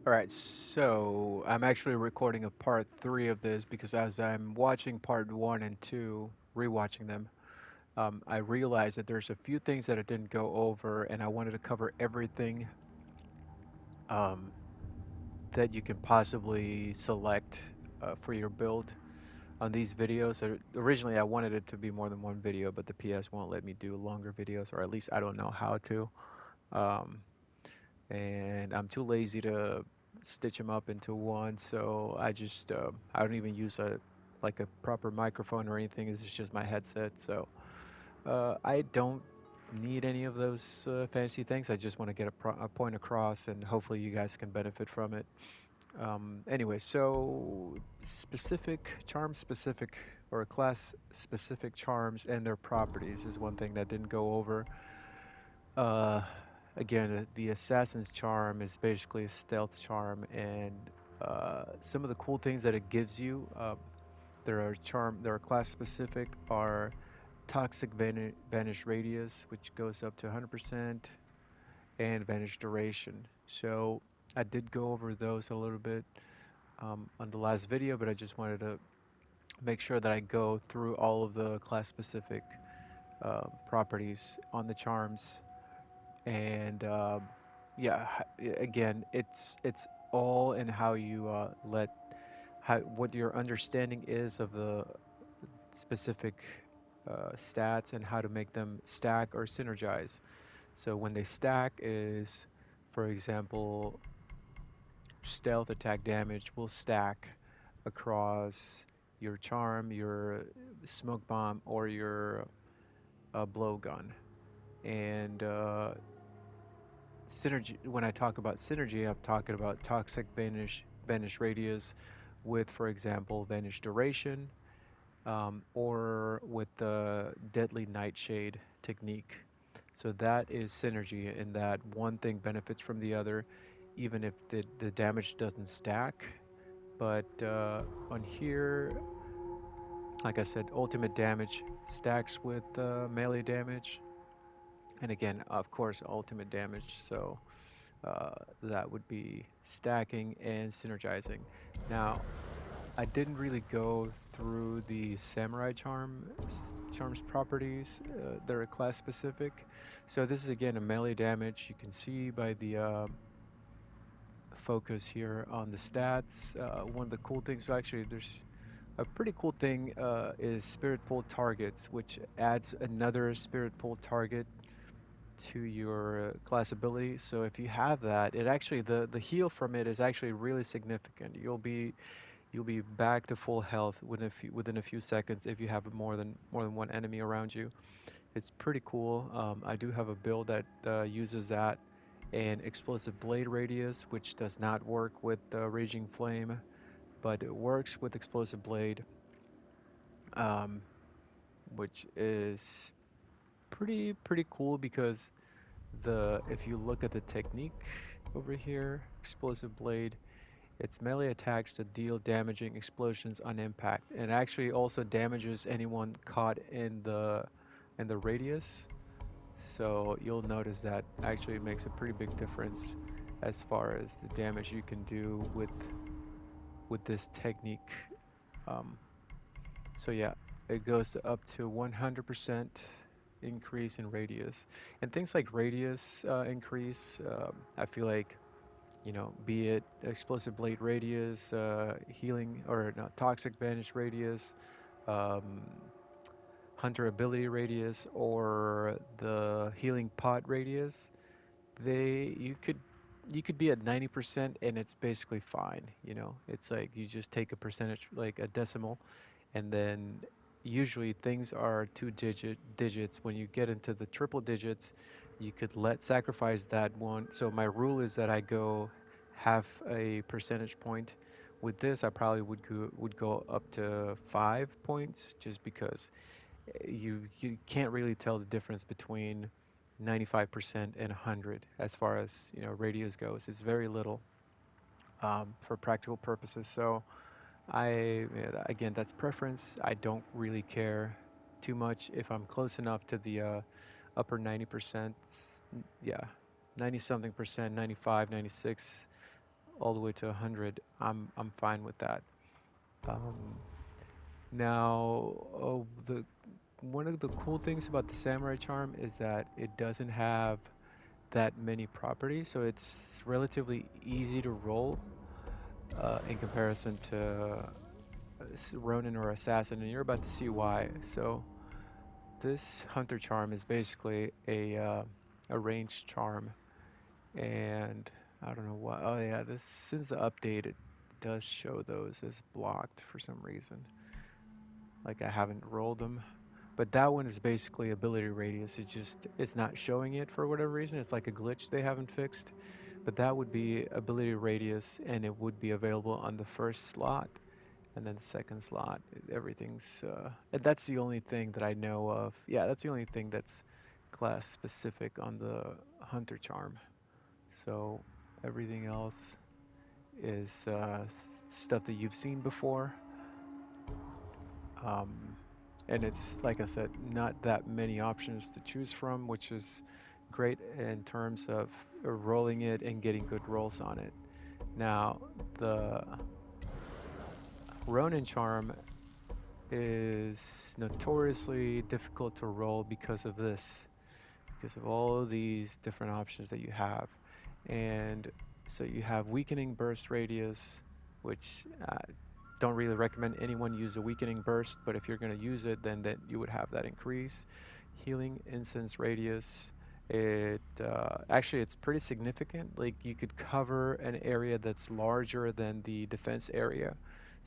All right, so I'm actually recording a part three of this because as I'm watching part one and two, rewatching them, I realized that there's a few things that I didn't go over, and I wanted to cover everything um, that you can possibly select for your build on these videos. Originally, I wanted it to be more than one video, but the PS won't let me do longer videos, or at least I don't know how to. Um, and I'm too lazy to stitch them up into one. So I don't even use a like a proper microphone or anything. This is just my headset. So I don't need any of those fancy things. I just want to get a point across, and hopefully you guys can benefit from it. Anyway, so specific charm specific or class specific charms and their properties is one thing that didn't go over. Uh, Again, the assassin's charm is basically a stealth charm, and some of the cool things that it gives you, there are class specific, are toxic vanish radius, which goes up to 100%, and vanish duration. So I did go over those a little bit on the last video, but I just wanted to make sure that I go through all of the class specific properties on the charms and yeah, again, it's all in how you let how what your understanding is of the specific stats and how to make them stack or synergize. So when they stack is, for example, stealth attack damage will stack across your charm, your smoke bomb, or your blowgun. And synergy, when I talk about synergy, I'm talking about toxic vanish radius with, for example, vanish duration, or with the deadly nightshade technique. So that is synergy in that one thing benefits from the other, even if the damage doesn't stack. But on here, like I said, ultimate damage stacks with melee damage, and again, of course, ultimate damage. So uh, that would be stacking and synergizing. Now, I didn't really go through the samurai charms properties. They're class specific. So this is again a melee damage. You can see by the focus here on the stats. One of the cool things, actually, there's a pretty cool thing is spirit pull targets, which adds another spirit pull target to your class ability. So if you have that, it actually the heal from it is actually really significant. You'll be back to full health within a few seconds if you have more than one enemy around you. It's pretty cool. I do have a build that uses that and explosive blade radius, which does not work with raging flame, but it works with explosive blade, um, which is pretty cool because the if you look at the technique over here, explosive blade, its melee attacks to deal damaging explosions on impact, and actually also damages anyone caught in the radius. So you'll notice that actually makes a pretty big difference as far as the damage you can do with this technique. Um, so yeah, it goes to up to 100% increase in radius, and things like radius increase. I feel like be it explosive blade radius, healing or no, toxic banish radius, um, hunter ability radius, or the healing pot radius. You could be at 90% and it's basically fine. It's like you just take a percentage, like a decimal, and then usually things are two digits. When you get into the triple digits, you could let sacrifice that one. So my rule is that I go half a percentage point. With this, I probably would go up to 5 points, just because you can't really tell the difference between 95% and 100 as far as radius goes. It's very little for practical purposes. So again, that's preference. I don't really care too much if I'm close enough to the upper 90%. Yeah, 90 something percent, 95, 96. all the way to 100, I'm fine with that. Um, Now, the one of the cool things about the samurai charm is that it doesn't have that many properties, so it's relatively easy to roll in comparison to Ronin or Assassin, and you're about to see why. So this Hunter charm is basically a ranged charm, and I don't know why. Oh yeah, this since the update it does show those as blocked for some reason. Like I haven't rolled them. But that one is basically ability radius. It's not showing it for whatever reason. It's like a glitch they haven't fixed. But that would be ability radius, and it would be available on the first slot, and then the second slot. Everything's and that's the only thing that I know of. Yeah, that's the only thing that's class specific on the hunter charm. So everything else is stuff that you've seen before. Um, and it's, like I said, not that many options to choose from, which is great in terms of rolling it and getting good rolls on it. Now, the Ronin charm is notoriously difficult to roll because of this, because of all of these different options that you have. And so you have weakening burst radius, which don't really recommend anyone use a weakening burst, but if you're going to use it, then that you would have that increase. Healing incense radius. It actually it's pretty significant. Like you could cover an area that's larger than the defense area,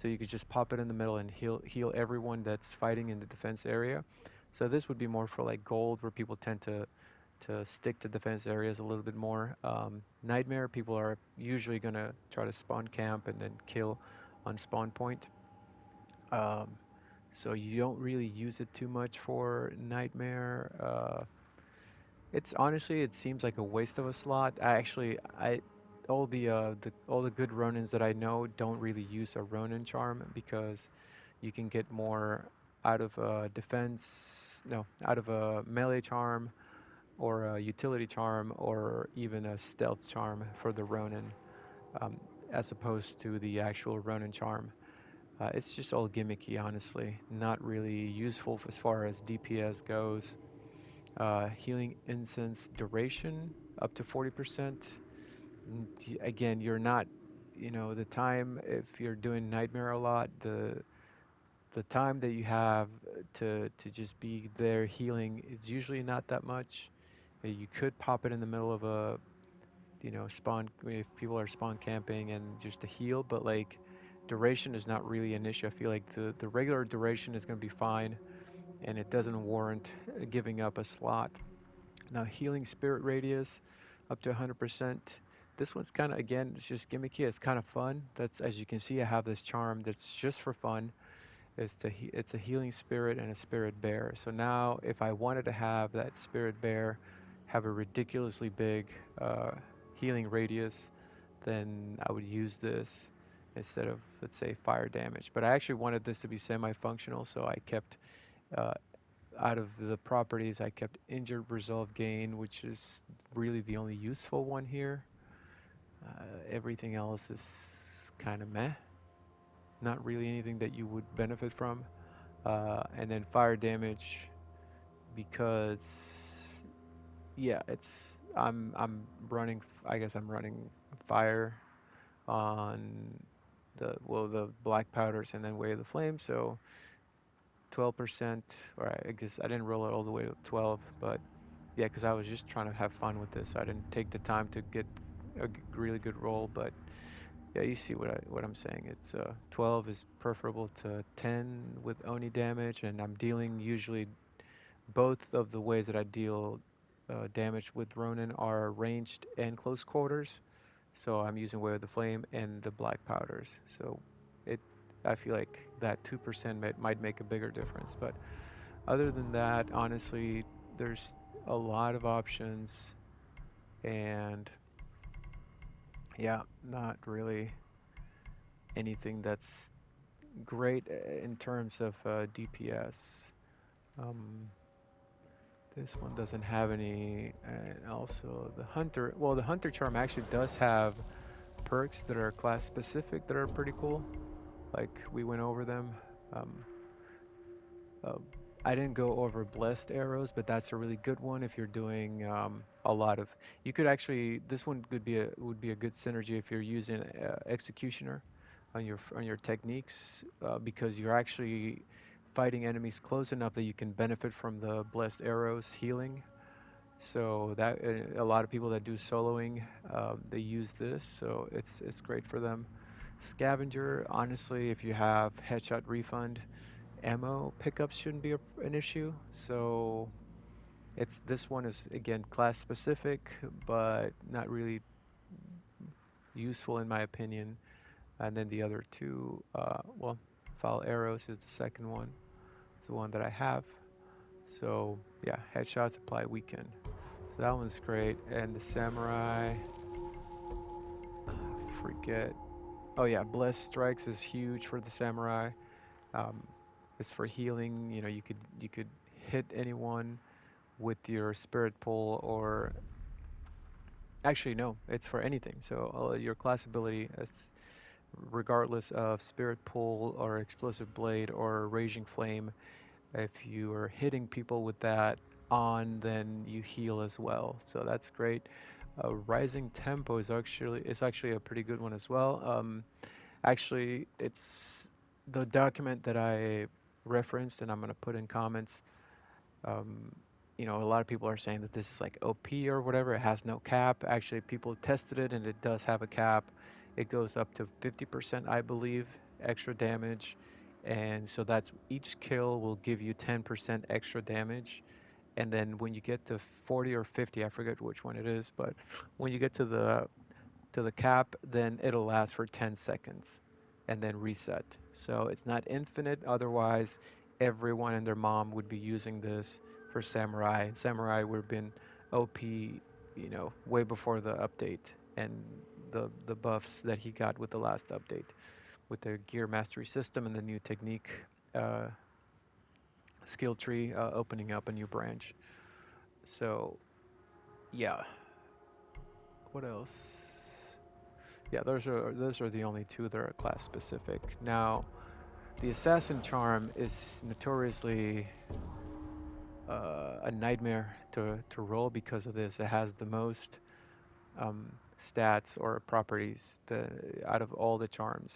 so you could just pop it in the middle and heal everyone that's fighting in the defense area. So this would be more for like gold, where people tend to stick to defense areas a little bit more. Nightmare, people are usually going to try to spawn camp and then kill on spawn point. Um, so you don't really use it too much for Nightmare. It's honestly, it seems like a waste of a slot. I all the good Ronins that I know don't really use a Ronin charm because you can get more out of a defense, no, out of a melee charm or a utility charm or even a stealth charm for the Ronin, um, as opposed to the actual Ronin charm. It's just all gimmicky, honestly. Not really useful as far as DPS goes. Healing incense duration up to 40%. Again, you're not, the time if you're doing nightmare a lot, the time that you have to just be there healing is usually not that much. You could pop it in the middle of a, spawn if people are spawn camping and just to heal, but like duration is not really an issue. I feel like the regular duration is going to be fine, and it doesn't warrant giving up a slot. Now, healing spirit radius up to 100%. This one's kind of, again, it's just gimmicky. It's kind of fun. That's, as you can see, I have this charm that's just for fun. It's a healing spirit and a spirit bear. So now, if I wanted to have that spirit bear have a ridiculously big uh, healing radius, then I would use this instead of, let's say, fire damage. But I actually wanted this to be semi-functional, so I kept uh, out of the properties, I kept injured resolve gain, which is really the only useful one here. Everything else is kind of meh. Not really anything that you would benefit from. And then fire damage, because yeah, I'm running. I guess I'm running fire on the black powders and then way of the flame. So 12%, or I guess I didn't roll it all the way to 12, but yeah, because I was just trying to have fun with this. I didn't take the time to get a really good roll, but yeah, you see what I'm saying. It's 12 is preferable to 10 with Oni damage, and I'm dealing usually both of the ways that I deal damage with Ronin are ranged and close quarters. So I'm using Way of the Flame and the black powders. So it, I feel like that 2% might make a bigger difference. But other than that, honestly, there's a lot of options, and yeah, not really anything that's great in terms of DPS. Um, this one doesn't have any, and also the Hunter. Well, the Hunter charm actually does have perks that are class specific that are pretty cool. Like we went over them. Um, uh, I didn't go over blessed arrows, but that's a really good one if you're doing a lot of. You could actually this one would be a good synergy if you're using executioner on your techniques because you're actually fighting enemies close enough that you can benefit from the blessed arrows healing. So that a lot of people that do soloing, they use this, so it's great for them. Scavenger, honestly, if you have headshot refund, ammo pickups shouldn't be an issue. So it's this one is again class specific, but not really useful in my opinion. And then the other two, well, foul arrows is the second one. It's the one that I have. So yeah, headshots apply weekend. So that one's great. And the samurai, forget. Oh yeah, blessed strikes is huge for the samurai. Um, it's for healing. You know, you could hit anyone with your spirit pull, or actually no, it's for anything. So your class ability, regardless of spirit pull or explosive blade or raging flame, if you are hitting people with that on, then you heal as well. So that's great. Rising tempo is actually a pretty good one as well. Actually, it's the document that I referenced, and I'm gonna put in comments. Um, a lot of people are saying that this is like OP or whatever. It has no cap. Actually, people tested it, and it does have a cap. It goes up to 50%, I believe, extra damage, and so that's each kill will give you 10% extra damage. And then when you get to 40 or 50, I forget which one it is, but when you get to the cap, then it'll last for 10 seconds and then reset. So it's not infinite. Otherwise, everyone and their mom would be using this for Samurai. Samurai would have been OP, way before the update and the buffs that he got with the last update with the gear mastery system and the new technique uh, skill tree opening up a new branch. So yeah, what else? Yeah, those are the only two that are class specific. Now, the assassin charm is notoriously a nightmare to roll because of this. It has the most stats or properties out of all the charms.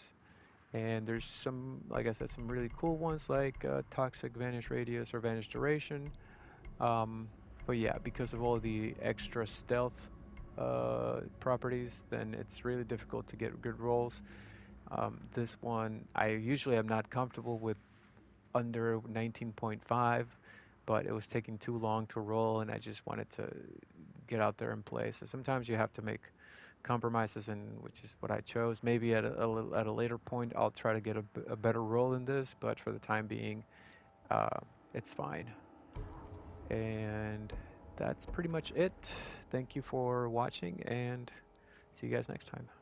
And there's some, like I said, some really cool ones like toxic vanish radius or vanish duration. Um, but yeah, because of all the extra stealth properties, then it's really difficult to get good rolls. This one, I usually am not comfortable with under 19.5, but it was taking too long to roll, and I just wanted to get out there and play. So sometimes you have to make compromises, and which is what I chose. Maybe at a later point, I'll try to get a better roll in this, but for the time being, uh, it's fine. And that's pretty much it. Thank you for watching, and see you guys next time.